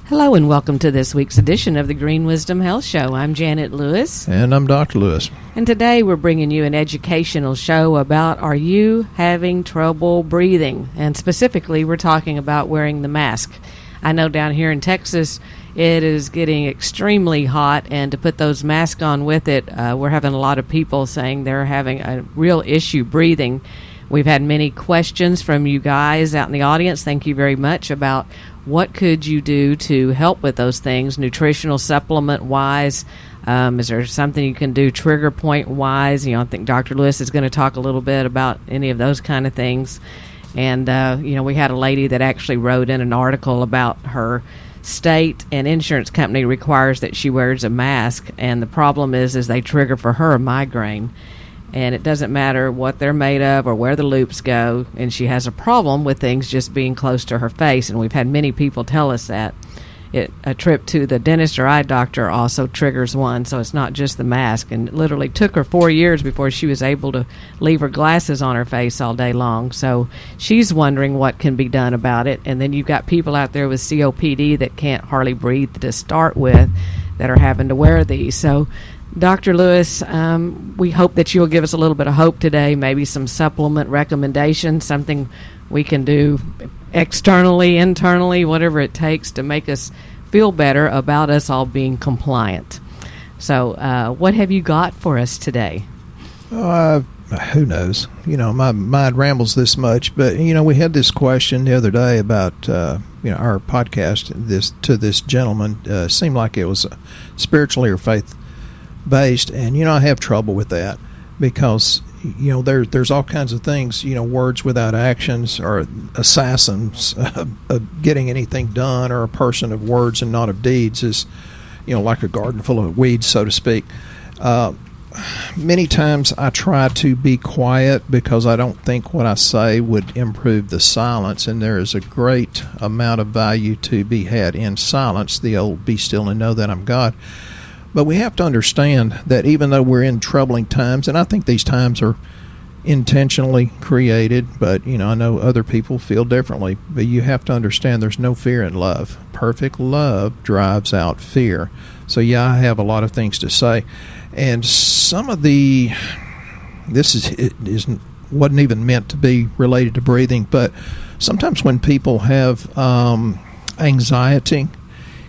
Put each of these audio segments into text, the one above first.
Hello and welcome to this week's edition of the Green Wisdom Health Show. I'm Janet Lewis. And I'm Dr. Lewis. And today we're bringing you an educational show about are you having trouble breathing? And specifically we're talking about wearing the mask. I know down here in Texas it is getting extremely hot, and to put those masks on with it, we're having a lot of people saying they're having a real issue breathing. We've had many questions from you guys out in the audience. Thank you very much about what could you do to help with those things, nutritional supplement-wise. Is there something you can do trigger point-wise? I think Dr. Lewis is going to talk a little bit about any of those kind of things. And, we had a lady that actually wrote in an article about her state and insurance company requires that she wears a mask. And the problem is they trigger for her a migraine. And it doesn't matter what they're made of or where the loops go, and she has a problem with things just being close to her face, and we've had many people tell us that. A trip to the dentist or eye doctor also triggers one, so it's not just the mask, and it literally took her 4 years before she was able to leave her glasses on her face all day long. So she's wondering what can be done about it, and then you've got people out there with COPD that can't hardly breathe to start with that are having to wear these. So Dr. Lewis, we hope that you'll give us a little bit of hope today, maybe some supplement recommendations, something we can do externally, internally, whatever it takes to make us feel better about us all being compliant. So what have you got for us today? Who knows? My mind rambles this much, but, we had this question the other day about, our podcast to this gentleman. Seemed like it was spiritually or faith-based, and, I have trouble with that because, there's all kinds of things, words without actions are assassins of getting anything done, or a person of words and not of deeds is, like a garden full of weeds, so to speak. Many times I try to be quiet because I don't think what I say would improve the silence, and there is a great amount of value to be had in silence, the old be still and know that I'm God. But we have to understand that even though we're in troubling times, and I think these times are intentionally created, but, I know other people feel differently, but you have to understand there's no fear in love. Perfect love drives out fear. So, I have a lot of things to say. And some of wasn't even meant to be related to breathing, but sometimes when people have anxiety,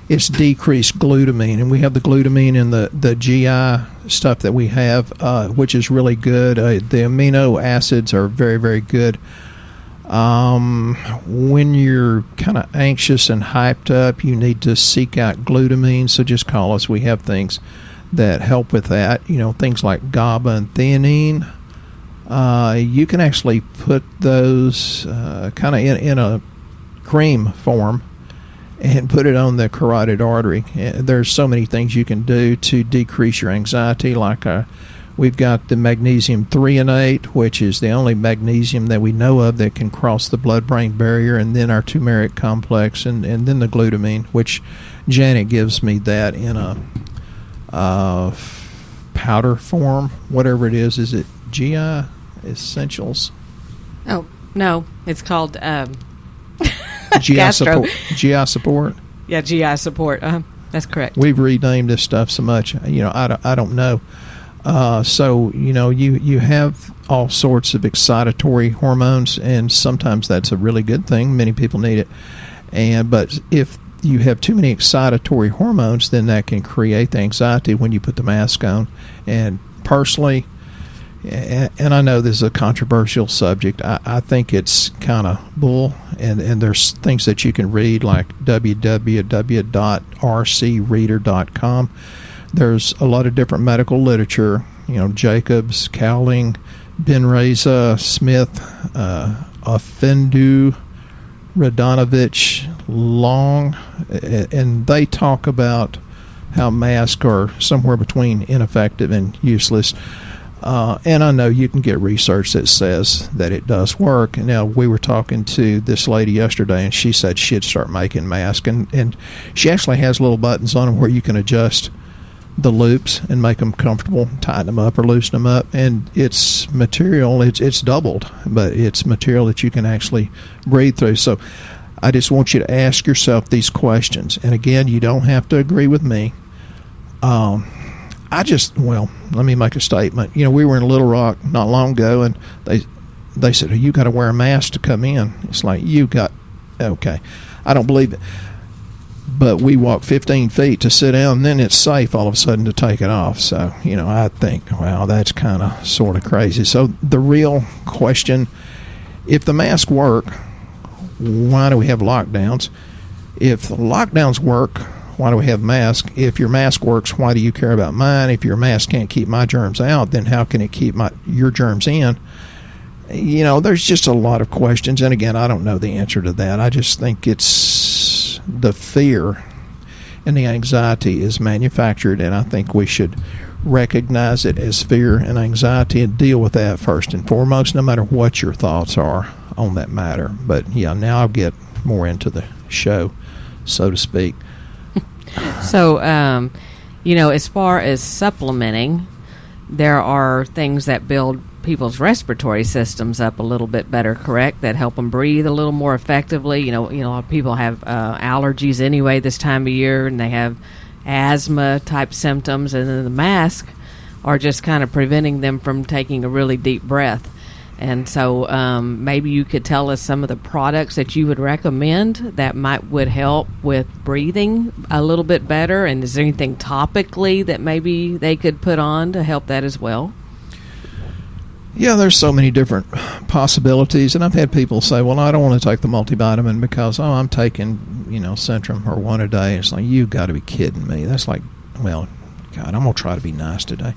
it's decreased glutamine, and we have the glutamine in the GI stuff that we have, which is really good. The amino acids are very, very good. When you're kind of anxious and hyped up, you need to seek out glutamine, so just call us. We have things that help with that, things like GABA and theanine. You can actually put those kind of in a cream form and put it on the carotid artery. There's so many things you can do to decrease your anxiety, like we've got the magnesium threonate, which is the only magnesium that we know of that can cross the blood-brain barrier, and then our turmeric complex, and then the glutamine, which Janet gives me that in a powder form, whatever it is. Is it GI Essentials? Oh, no, it's called GI Support. GI Support? Yeah, GI Support. That's correct. We've renamed this stuff so much, I don't know. So, you have all sorts of excitatory hormones, and sometimes that's a really good thing. Many people need it. But if you have too many excitatory hormones, then that can create the anxiety when you put the mask on. And personally, and I know this is a controversial subject, I think it's kind of bull, and there's things that you can read, like www.rcreader.com. There's a lot of different medical literature, Jacobs, Cowling, Benreza, Smith, Offendu, Radonovich, Long, and they talk about how masks are somewhere between ineffective and useless. And I know you can get research that says that it does work. Now, we were talking to this lady yesterday, and she said she'd start making masks, and she actually has little buttons on them where you can adjust the loops and make them comfortable, tighten them up or loosen them up. And it's material, it's doubled, but it's material that you can actually breathe through. So I just want you to ask yourself these questions. And again, you don't have to agree with me. Let me make a statement. We were in Little Rock not long ago, and they said, you got to wear a mask to come in. It's like, okay. I don't believe it. But we walk 15 feet to sit down, and then it's safe all of a sudden to take it off. So, I think, wow, that's kind of sort of crazy. So the real question, if the masks work, why do we have lockdowns? If the lockdowns work, why do we have masks? If your mask works, why do you care about mine? If your mask can't keep my germs out, then how can it keep your germs in? There's just a lot of questions. And again, I don't know the answer to that. I just think it's the fear and the anxiety is manufactured, and I think we should recognize it as fear and anxiety and deal with that first and foremost, no matter what your thoughts are on that matter. But yeah, now I'll get more into the show, so to speak. So, as far as supplementing, there are things that build people's respiratory systems up a little bit better, correct? That help them breathe a little more effectively. A lot of people have allergies anyway this time of year, and they have asthma type symptoms, and then the mask are just kind of preventing them from taking a really deep breath. And so maybe you could tell us some of the products that you would recommend that would help with breathing a little bit better. And is there anything topically that maybe they could put on to help that as well? Yeah, there's so many different possibilities. And I've had people say, well, I don't want to take the multivitamin because, I'm taking, Centrum or one a day. It's like, you got to be kidding me. That's like, well, God, I'm going to try to be nice today.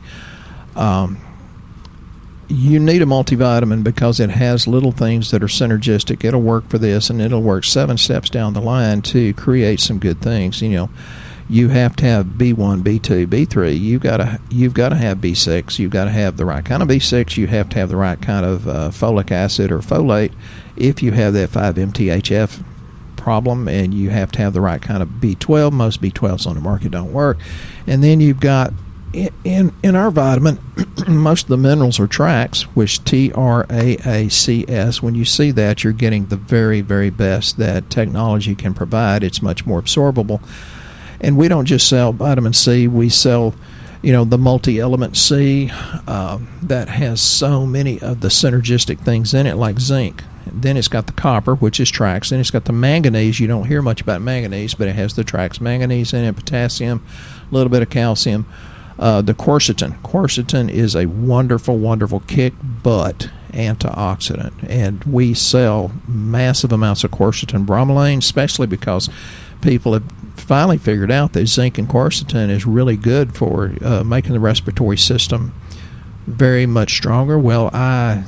You need a multivitamin because it has little things that are synergistic. It'll work for this, and it'll work 7 steps down the line to create some good things. You have to have B1, B2, B3. You've got to have B6. You've got to have the right kind of B6. You have to have the right kind of folic acid or folate if you have that 5-MTHF problem, and you have to have the right kind of B12. Most B12s on the market don't work. And then you've got in our vitamin, most of the minerals are tracks, which TRAACS. When you see that, you're getting the very, very best that technology can provide. It's much more absorbable. And we don't just sell vitamin C. We sell, the multi-element C that has so many of the synergistic things in it, like zinc. Then it's got the copper, which is tracks. Then it's got the manganese. You don't hear much about manganese, but it has the tracks manganese in it, potassium, a little bit of calcium. The quercetin. Quercetin is a wonderful, wonderful kick-butt antioxidant, and we sell massive amounts of quercetin bromelain, especially because people have finally figured out that zinc and quercetin is really good for making the respiratory system very much stronger. Well, I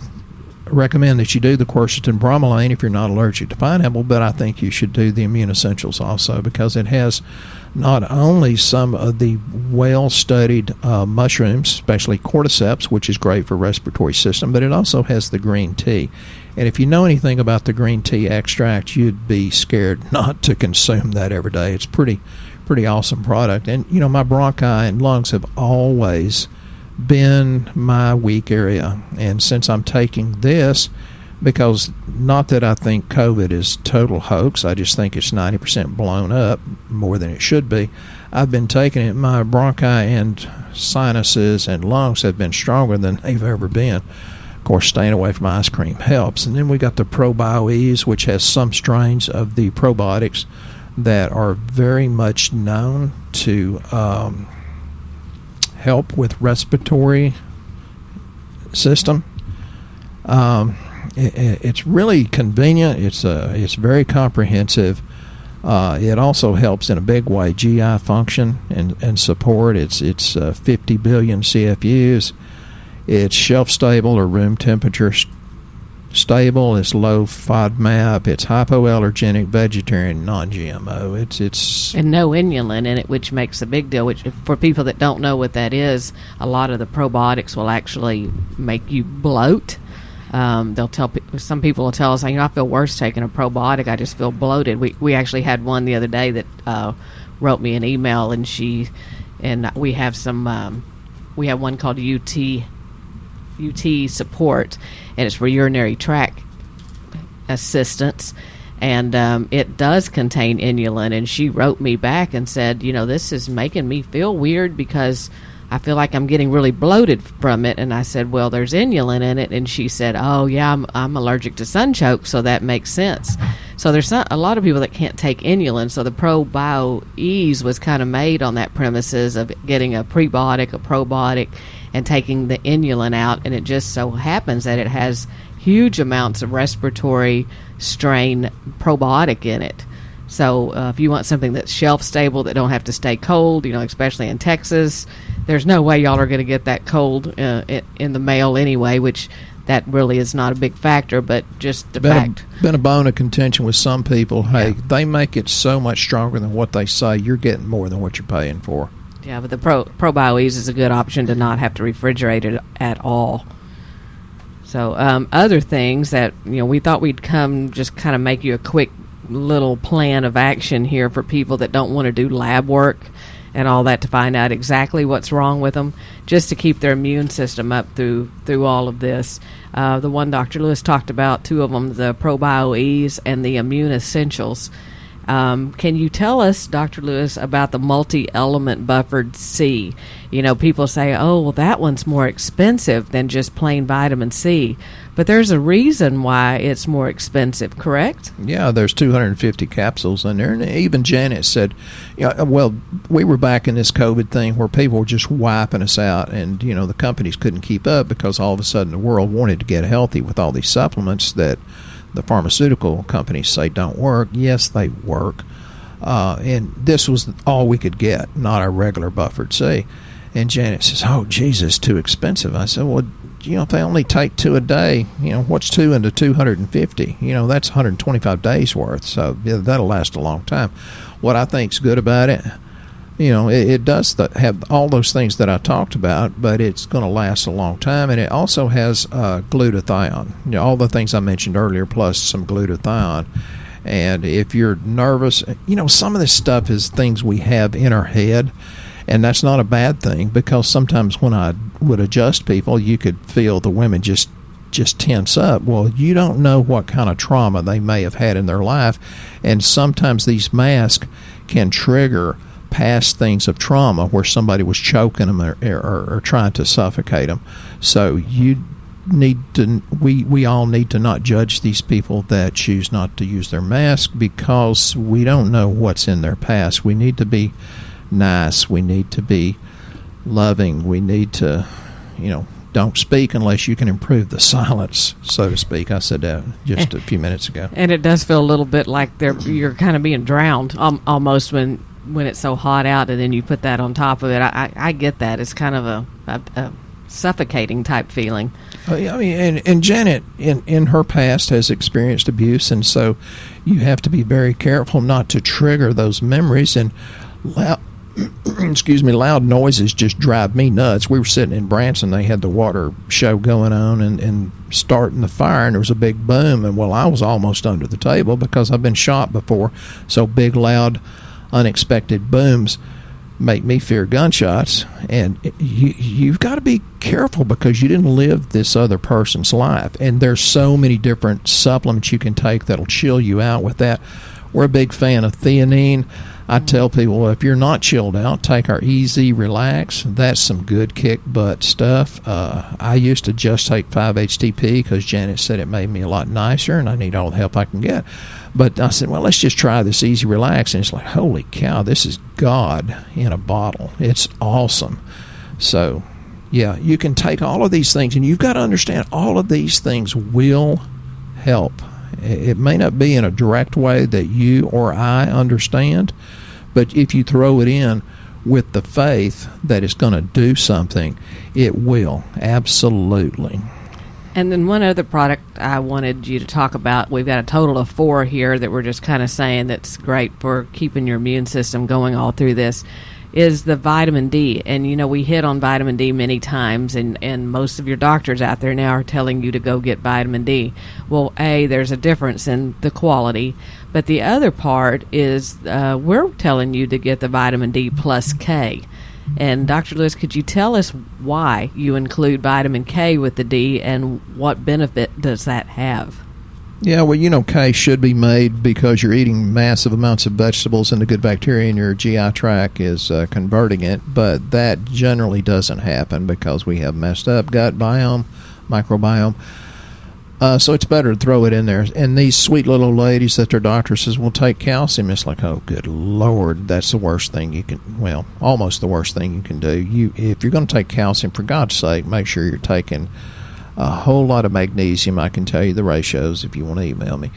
recommend that you do the quercetin bromelain if you're not allergic to pineapple, but I think you should do the immune essentials also, because it has not only some of the well-studied mushrooms, especially cordyceps, which is great for respiratory system, but it also has the green tea. And if you know anything about the green tea extract, you'd be scared not to consume that every day. It's pretty awesome product. And, my bronchi and lungs have always been my weak area. And since I'm taking this, because not that I think COVID is total hoax, I just think it's 90% blown up, more than it should be. I've been taking it. My bronchi and sinuses and lungs have been stronger than they've ever been. Of course, staying away from ice cream helps. And then we got the Probio-Ease, which has some strains of the probiotics that are very much known to help with respiratory system. It's really convenient. It's very comprehensive. It also helps in a big way GI function and support. It's 50 billion CFUs. It's shelf stable or room temperature stable. It's low FODMAP. It's hypoallergenic, vegetarian, non-GMO. It's and no inulin in it, which makes a big deal. Which, for people that don't know what that is, a lot of the probiotics will actually make you bloat. They'll tell some people will tell us, I feel worse taking a probiotic. I just feel bloated. We actually had one the other day that wrote me an email, and we have some. We have one called UT support, and it's for urinary tract assistance. And it does contain inulin. And she wrote me back and said, this is making me feel weird because I feel like I'm getting really bloated from it. And I said, well, there's inulin in it. And she said, oh, yeah, I'm allergic to sunchoke, so that makes sense. So there's not a lot of people that can't take inulin. So the Probio-Ease was kind of made on that premises of getting a prebiotic, a probiotic, and taking the inulin out. And it just so happens that it has huge amounts of respiratory strain probiotic in it. So if you want something that's shelf stable, that don't have to stay cold, especially in Texas, there's no way y'all are going to get that cold in the mail anyway, which that really is not a big factor, but just the fact. Been a bone of contention with some people. Hey, they make it so much stronger than what they say. You're getting more than what you're paying for. Yeah, but the Probio-Ease is a good option to not have to refrigerate it at all. So other things that, we thought we'd come just kind of make you a quick little plan of action here for people that don't want to do lab work and all that to find out exactly what's wrong with them, just to keep their immune system up through all of this. The one Dr. Lewis talked about, two of them, the Probio-Ease and the Immune Essentials. Can you tell us, Dr. Lewis, about the multi-element buffered C? People say, oh, well, that one's more expensive than just plain vitamin C. But there's a reason why it's more expensive, correct? Yeah, there's 250 capsules in there. And even Janet said, well, we were back in this COVID thing where people were just wiping us out. And, the companies couldn't keep up because all of a sudden the world wanted to get healthy with all these supplements that the pharmaceutical companies say don't work. Yes, they work. And this was all we could get, not our regular buffered C. And Janet says, oh, Jesus, too expensive. I said, well, if they only take 2 a day, what's 2 into 250? That's 125 days worth. So that'll last a long time. What I think's good about it, it does have all those things that I talked about, but it's going to last a long time. And it also has glutathione, all the things I mentioned earlier, plus some glutathione. And if you're nervous, some of this stuff is things we have in our head. And that's not a bad thing, because sometimes when I would adjust people, you could feel the women just tense up. Well, you don't know what kind of trauma they may have had in their life. And sometimes these masks can trigger past things of trauma where somebody was choking them or trying to suffocate them. So you need to, we all need to not judge these people that choose not to use their mask, because we don't know what's in their past. We need to be nice. We need to be loving. We need to, don't speak unless you can improve the silence, so to speak. I said that just a few minutes ago. And it does feel a little bit like you're kind of being drowned almost when it's so hot out, and then you put that on top of it. I get that. It's kind of a suffocating type feeling. And Janet, in her past, has experienced abuse, and so you have to be very careful not to trigger those memories. And loud noises just drive me nuts. We were sitting in Branson. They had the water show going on and starting the fire, and there was a big boom. And, I was almost under the table because I've been shot before. So big, loud, unexpected booms make me fear gunshots. And you've got to be careful because you didn't live this other person's life. And there's so many different supplements you can take that'll chill you out with that. We're a big fan of theanine. I tell people, well, if you're not chilled out, take our Easy Relax. That's some good kick butt stuff. I used to just take 5-HTP because Janet said it made me a lot nicer, and I need all the help I can get. But I said, well, let's just try this Easy Relax. And it's like, holy cow, this is God in a bottle. It's awesome. So, yeah, you can take all of these things, and you've got to understand all of these things will help. It may not be in a direct way that you or I understand, but if you throw it in with the faith that it's going to do something, it will, absolutely. And then one other product I wanted you to talk about, we've got a total of 4 here that we're just kind of saying that's great for keeping your immune system going all through this, is the vitamin D. And, we hit on vitamin D many times, and most of your doctors out there now are telling you to go get vitamin D. Well, there's a difference in the quality, but the other part is we're telling you to get the vitamin D plus K. And Dr. Lewis, could you tell us why you include vitamin K with the D, and what benefit does that have? Yeah, well, K should be made because you're eating massive amounts of vegetables and the good bacteria in your GI tract is converting it, but that generally doesn't happen because we have messed up gut biome, microbiome. So it's better to throw it in there. And these sweet little ladies that their doctor says, well, take calcium. It's like, oh, good Lord, that's the worst thing you can, well, almost the worst thing you can do. If you're going to take calcium, for God's sake, make sure you're taking a whole lot of magnesium. I can tell you the ratios if you want to email me.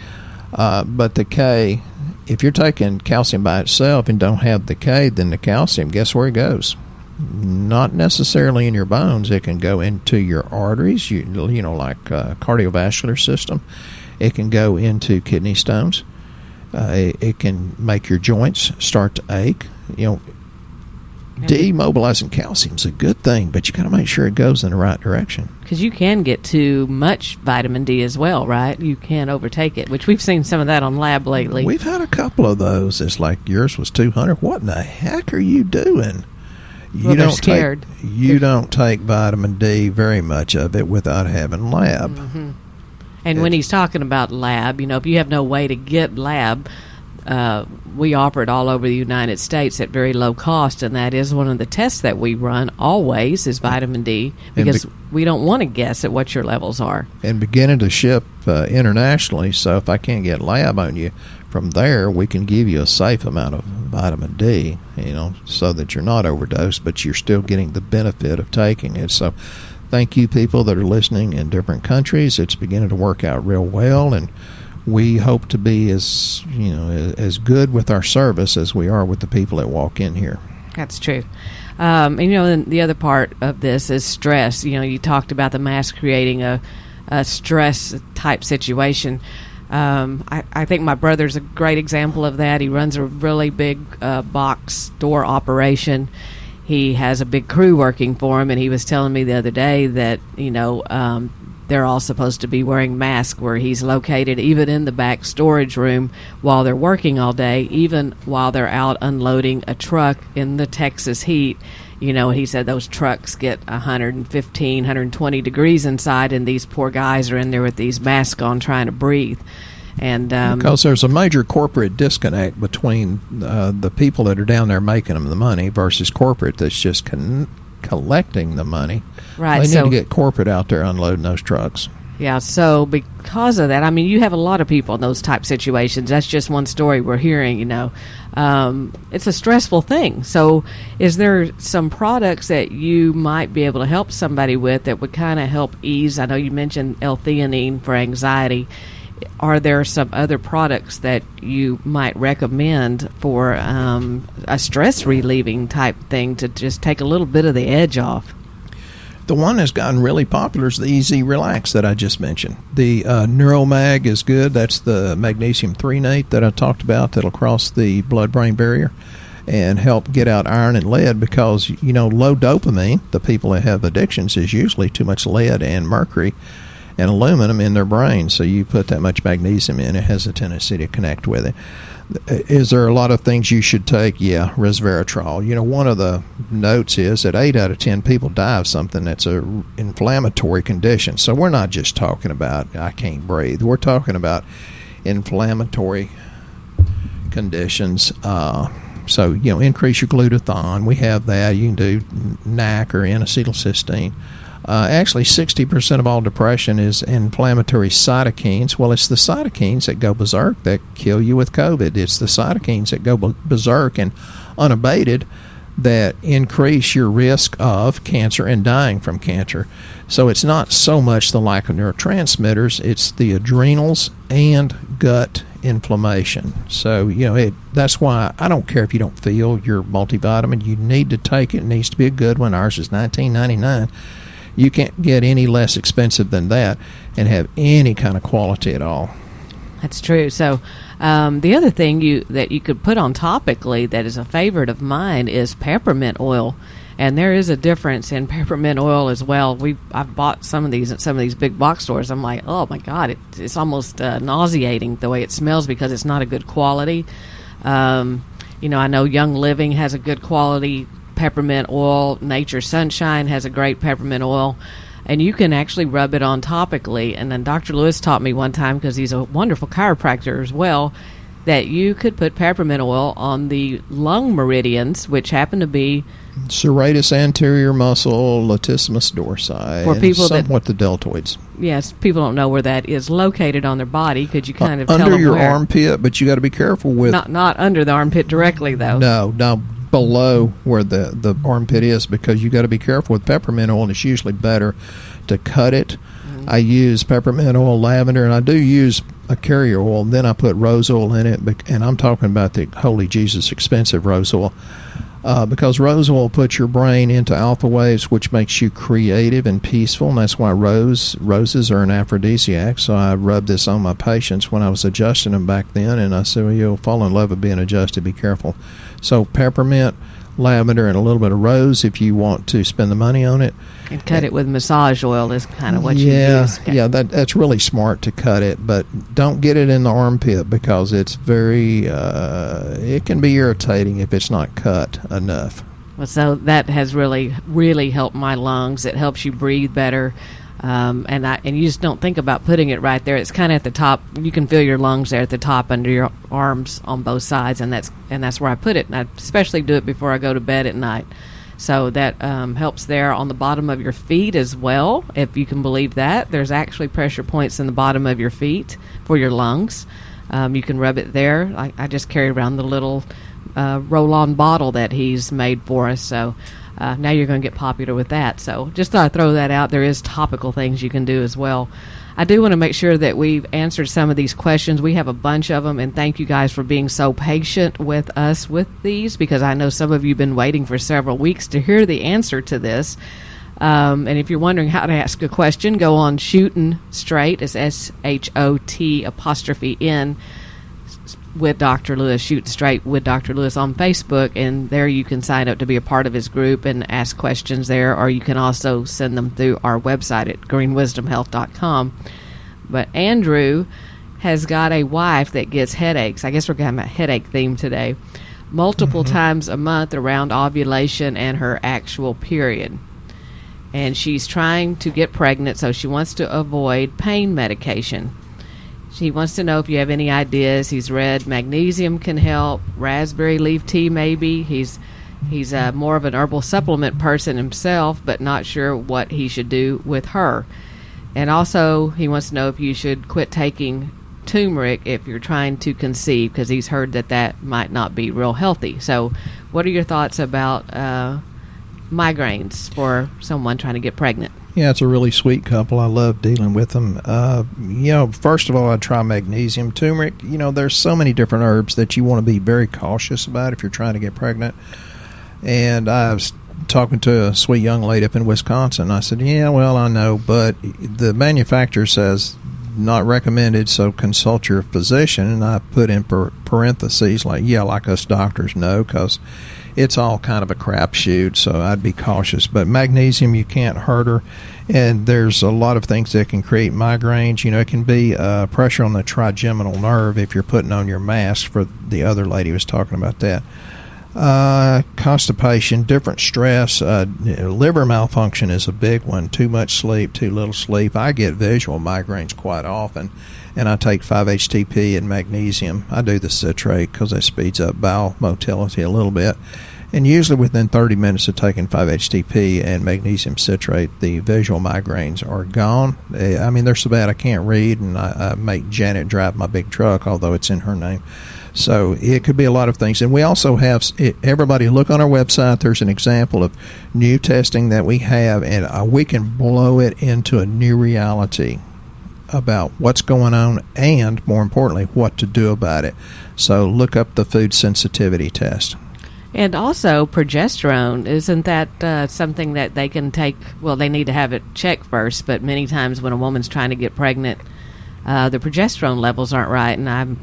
But the K, if you're taking calcium by itself and don't have the K, then the calcium, guess where it goes? Not necessarily in your bones. It can go into your arteries, like cardiovascular system. It can go into kidney stones. It can make your joints start to ache. Demobilizing calcium is a good thing, but you got to make sure it goes in the right direction. Because you can get too much vitamin D as well, right? You can overtake it, which we've seen some of that on lab lately. We've had a couple of those. It's like yours was 200. What in the heck are you doing? They're scared. You don't take vitamin D, very much of it, without having lab. Mm-hmm. And when he's talking about lab, if you have no way to get lab, we offer it all over the United States at very low cost, and that is one of the tests that we run always is vitamin D, because we don't want to guess at what your levels are. And beginning to ship internationally, so if I can't get lab on you, from there we can give you a safe amount of vitamin D, so that you're not overdosed, but you're still getting the benefit of taking it. So thank you, people that are listening in different countries. It's beginning to work out real well, and we hope to be as good with our service as we are with the people that walk in here. That's true. And the other part of this is stress. You talked about the mask creating a stress type situation. I think my brother's a great example of that. He runs a really big box store operation. He has a big crew working for him, and he was telling me the other day that they're all supposed to be wearing masks where he's located, even in the back storage room while they're working all day, even while they're out unloading a truck in the Texas heat. He said those trucks get 115, 120 degrees inside, and these poor guys are in there with these masks on trying to breathe. And because there's a major corporate disconnect between the people that are down there making them the money versus corporate that's just collecting the money. Right. They need to get corporate out there unloading those trucks. Yeah, so because of that, you have a lot of people in those type situations. That's just one story we're hearing, It's a stressful thing. So is there some products that you might be able to help somebody with that would kind of help ease? I know you mentioned L-theanine for anxiety. Are there some other products that you might recommend for a stress relieving type thing to just take a little bit of the edge off? The one that's gotten really popular is the Easy Relax that I just mentioned. The Neuromag is good. That's the magnesium threonate that I talked about that'll cross the blood-brain barrier and help get out iron and lead, because, low dopamine, the people that have addictions, is usually too much lead and mercury and aluminum in their brain. So you put that much magnesium in, it has a tendency to connect with it. Is there a lot of things you should take? Yeah, resveratrol. One of the notes is that 8 out of 10 people die of something that's an inflammatory condition. So we're not just talking about I can't breathe. We're talking about inflammatory conditions. So, increase your glutathione. We have that. You can do NAC or N-acetylcysteine. Actually, 60% of all depression is inflammatory cytokines. Well, it's the cytokines that go berserk that kill you with COVID. It's the cytokines that go berserk and unabated that increase your risk of cancer and dying from cancer. So it's not so much the lack of neurotransmitters, it's the adrenals and gut inflammation. So, that's why I don't care if you don't feel your multivitamin. You need to take it. It needs to be a good one. Ours is $19.99. You can't get any less expensive than that and have any kind of quality at all. That's true. So the other thing that you could put on topically that is a favorite of mine is peppermint oil. And there is a difference in peppermint oil as well. I've bought some of these at some of these big box stores. I'm like, oh my God, it's almost nauseating the way it smells because it's not a good quality. I know Young Living has a good quality peppermint oil. Nature Sunshine has a great peppermint oil. And you can actually rub it on topically. And then Dr. Lewis taught me one time, because he's a wonderful chiropractor as well, that you could put peppermint oil on the lung meridians, which happen to be serratus anterior muscle, latissimus dorsi, for people and somewhat the deltoids. Yes, people don't know where that is located on their body. Could you kind of tell under them your where? armpit? But you got to be careful with not under the armpit directly, though. No, below where the armpit is, because you got to be careful with peppermint oil, and it's usually better to cut it. I use peppermint oil, lavender, and I do use a carrier oil. Then I put rose oil in it, and I'm talking about the holy Jesus expensive rose oil, because rose oil puts your brain into alpha waves, which makes you creative and peaceful, and that's why roses are an aphrodisiac. So I rubbed this on my patients when I was adjusting them back then, and I said, well, you'll fall in love with being adjusted. Be careful. So peppermint, lavender, and a little bit of rose if you want to spend the money on it. And cut it with massage oil is kind of what you use. Yeah, that's really smart to cut it, but don't get it in the armpit, because it's very, it can be irritating if it's not cut enough. Well, so that has really, really helped my lungs. It helps you breathe better. And you just don't think about putting it right there. It's kind of at the top. You can feel your lungs there at the top under your arms on both sides, and that's where I put it. And I especially do it before I go to bed at night. So that helps there on the bottom of your feet as well, if you can believe that. There's actually pressure points in the bottom of your feet for your lungs. You can rub it there. I just carry around the little roll-on bottle that he's made for us. So now you're going to get popular with that. So just thought I'd throw that out. There is topical things you can do as well. I do want to make sure that we've answered some of these questions. We have a bunch of them, and thank you guys for being so patient with us with these, because I know some of you have been waiting for several weeks to hear the answer to this. And if you're wondering how to ask a question, go on Shootin' Straight. It's SHOT''N with Dr. Lewis, Shootin' Straight with Dr. Lewis on Facebook, and there you can sign up to be a part of his group and ask questions there, or you can also send them through our website at greenwisdomhealth.com. But Andrew has got a wife that gets headaches. I guess we're going to have a headache theme today. Multiple times a month around ovulation and her actual period. And she's trying to get pregnant, so she wants to avoid pain medication. He wants to know if you have any ideas. He's read magnesium can help, raspberry leaf tea maybe. He's more of an herbal supplement person himself, but not sure what he should do with her. And also he wants to know if you should quit taking turmeric if you're trying to conceive, because he's heard that might not be real healthy. So what are your thoughts about migraines for someone trying to get pregnant? Yeah, it's a really sweet couple. I love dealing with them. First of all, I'd try magnesium. Turmeric, there's so many different herbs that you want to be very cautious about if you're trying to get pregnant. And I was talking to a sweet young lady up in Wisconsin. I said, yeah, well, I know, but the manufacturer says not recommended, so consult your physician. And I put in parentheses like us doctors know, because it's all kind of a crapshoot, so I'd be cautious. But magnesium, you can't hurt her. And there's a lot of things that can create migraines. It can be pressure on the trigeminal nerve if you're putting on your mask, for the other lady was talking about that. Constipation, different stress, liver malfunction is a big one. Too much sleep, too little sleep. I get visual migraines quite often, and I take 5-HTP and magnesium. I do the citrate because it speeds up bowel motility a little bit. And usually within 30 minutes of taking 5-HTP and magnesium citrate, the visual migraines are gone. I mean, they're so bad I can't read, and I make Janet drive my big truck, although it's in her name. So it could be a lot of things. And we also have, everybody look on our website, there's an example of new testing that we have, and we can blow it into a new reality about what's going on and, more importantly, what to do about it. So look up the food sensitivity test. And also progesterone, isn't that something that they can take? Well, they need to have it checked first, but many times when a woman's trying to get pregnant, the progesterone levels aren't right, and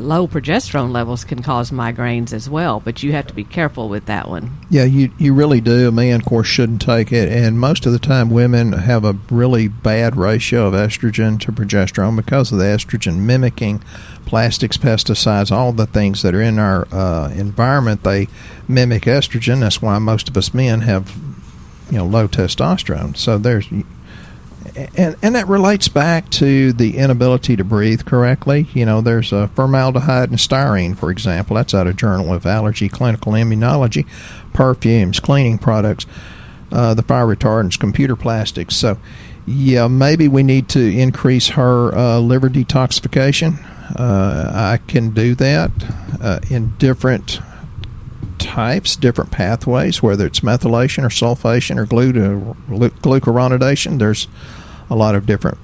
low progesterone levels can cause migraines as well, but you have to be careful with that one. Yeah, you really do. A man, of course, shouldn't take it, and most of the time women have a really bad ratio of estrogen to progesterone because of the estrogen mimicking plastics, pesticides, all the things that are in our environment. They mimic estrogen. That's why most of us men have low testosterone. So there's, and that relates back to the inability to breathe correctly. There's formaldehyde and styrene, for example. That's out of Journal of Allergy, Clinical Immunology. Perfumes, cleaning products, the fire retardants, computer plastics. So, yeah, maybe we need to increase her liver detoxification. I can do that in different types, different pathways, whether it's methylation or sulfation or glucuronidation. There's a lot of different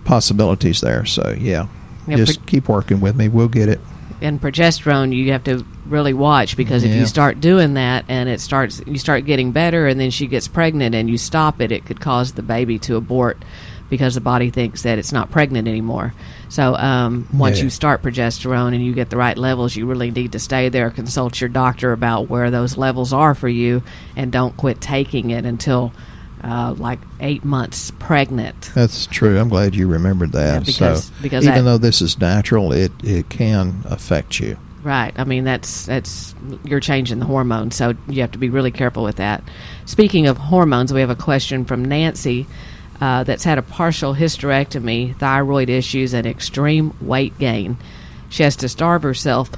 possibilities there. So, yeah, just keep working with me. We'll get it. And progesterone, you have to really watch, because if you start doing that and you start getting better, and then she gets pregnant and you stop it, it could cause the baby to abort because the body thinks that it's not pregnant anymore. So once you start progesterone and you get the right levels, you really need to stay there, consult your doctor about where those levels are for you, and don't quit taking it until like 8 months pregnant. That's true. I'm glad you remembered that. Yeah, because even though this is natural, it can affect you. Right. I mean, that's you're changing the hormones, so you have to be really careful with that. Speaking of hormones, we have a question from Nancy that's had a partial hysterectomy, thyroid issues, and extreme weight gain. She has to starve herself,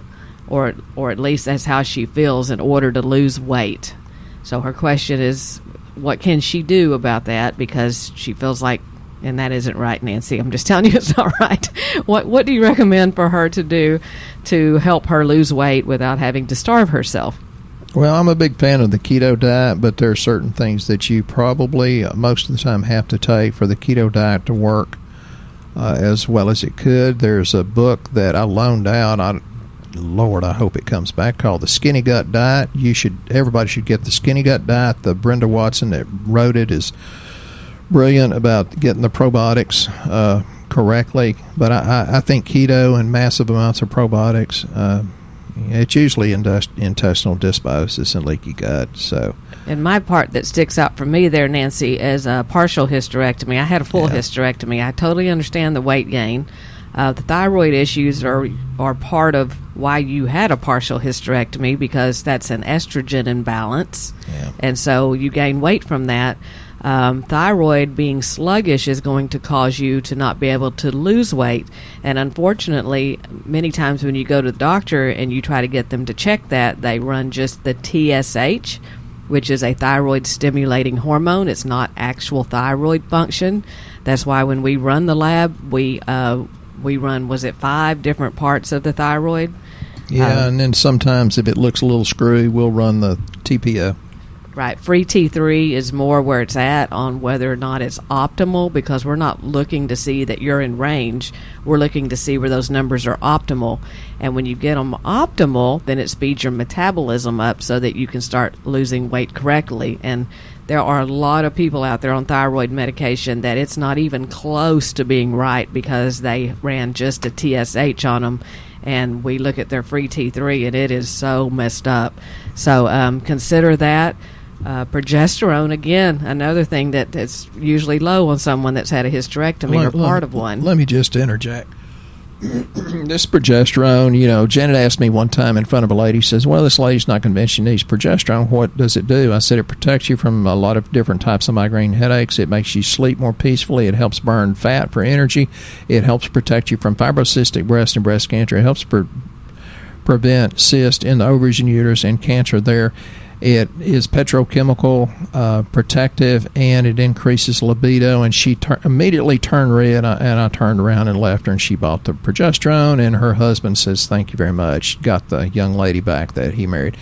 or at least that's how she feels, in order to lose weight. So her question is, what can she do about that? Because she feels like, and that isn't right, Nancy. I'm just telling you it's not right. What do you recommend for her to do to help her lose weight without having to starve herself? Well, I'm a big fan of the keto diet, but there are certain things that you probably most of the time have to take for the keto diet to work as well as it could. There's a book that I loaned out. Lord, I hope it comes back, called The Skinny Gut Diet. Everybody should get The Skinny Gut Diet. The Brenda Watson that wrote it is brilliant about getting the probiotics correctly. But I think keto and massive amounts of probiotics, it's usually intestinal dysbiosis and leaky gut. So, and my part that sticks out for me there, Nancy, is a partial hysterectomy. I had a full hysterectomy. I totally understand the weight gain. The thyroid issues are part of why you had a partial hysterectomy, because that's an estrogen imbalance, and so you gain weight from that. Thyroid being sluggish is going to cause you to not be able to lose weight, and unfortunately, many times when you go to the doctor and you try to get them to check that, they run just the TSH, which is a thyroid stimulating hormone. It's not actual thyroid function. That's why when we run the lab, we run, was it 5 different parts of the thyroid? Yeah, and then sometimes if it looks a little screwy, we'll run the TPO. Right. Free T3 is more where it's at on whether or not it's optimal, because we're not looking to see that you're in range. We're looking to see where those numbers are optimal. And when you get them optimal, then it speeds your metabolism up so that you can start losing weight correctly. And there are a lot of people out there on thyroid medication that it's not even close to being right, because they ran just a TSH on them. And we look at their free T3, and it is so messed up. So consider that. Progesterone, again, another thing that's usually low on someone that's had a hysterectomy or part of one. Let me just interject. This progesterone, Janet asked me one time in front of a lady, says, well, this lady's not convinced she needs progesterone. What does it do? I said, it protects you from a lot of different types of migraine headaches. It makes you sleep more peacefully. It helps burn fat for energy. It helps protect you from fibrocystic breast and breast cancer. It helps prevent cysts in the ovaries and uterus and cancer there. It is petrochemical protective, and it increases libido. And she immediately turned red, and I turned around and left her, and she bought the progesterone, and her husband says, thank you very much, got the young lady back that he married.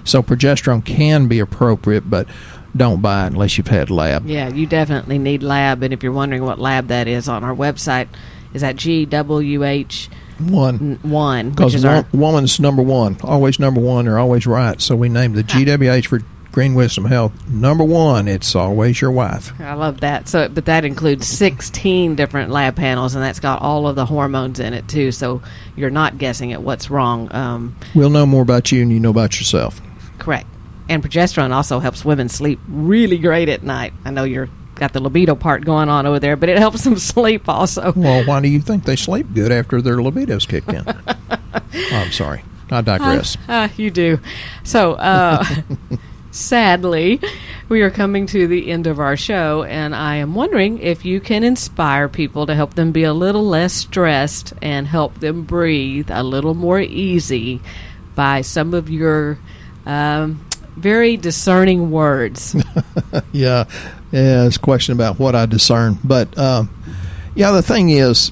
So progesterone can be appropriate, but don't buy it unless you've had lab. Yeah, you definitely need lab, and if you're wondering what lab that is, on our website, is that GWH? One, because woman's number one, always number one. They're always right. So we named the GWH for Green Wisdom Health number one. It's always your wife. I love that. So, but that includes 16 different lab panels, and that's got all of the hormones in it too. So you're not guessing at what's wrong. We'll know more about you than you know about yourself. Correct. And progesterone also helps women sleep really great at night. I know you're got the libido part going on over there, but it helps them sleep also. Well, why do you think they sleep good after their libido's kicked in? I'm sorry. I digress. You do. So, sadly, We are coming to the end of our show, and I am wondering if you can inspire people to help them be a little less stressed and help them breathe a little more easy by some of your very discerning words. Yeah, it's a question about what I discern. But, the thing is,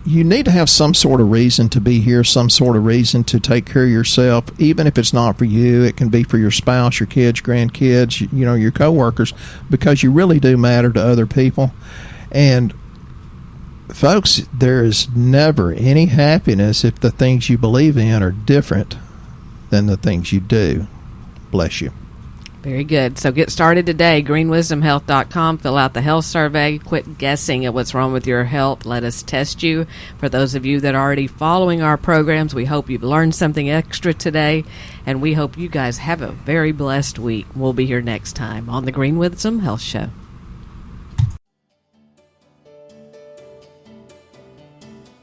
you need to have some sort of reason to be here, some sort of reason to take care of yourself, even if it's not for you. It can be for your spouse, your kids, grandkids, your coworkers, because you really do matter to other people. And folks, there is never any happiness if the things you believe in are different than the things you do. Bless you. Very good. So get started today. greenwisdomhealth.com. Fill out the health survey. Quit guessing at what's wrong with your health. Let us test you. For those of you that are already following our programs, we hope you've learned something extra today, and we hope you guys have a very blessed week. We'll be here next time on the Green Wisdom Health Show.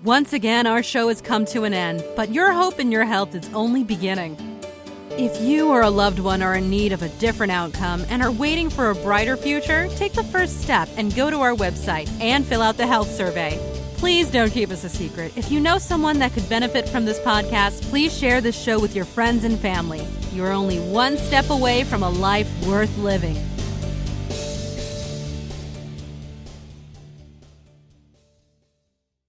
Once again, our show has come to an end, but your hope in your health is only beginning. If you or a loved one are in need of a different outcome and are waiting for a brighter future, take the first step and go to our website and fill out the health survey. Please don't keep us a secret. If you know someone that could benefit from this podcast, please share this show with your friends and family. You're only one step away from a life worth living.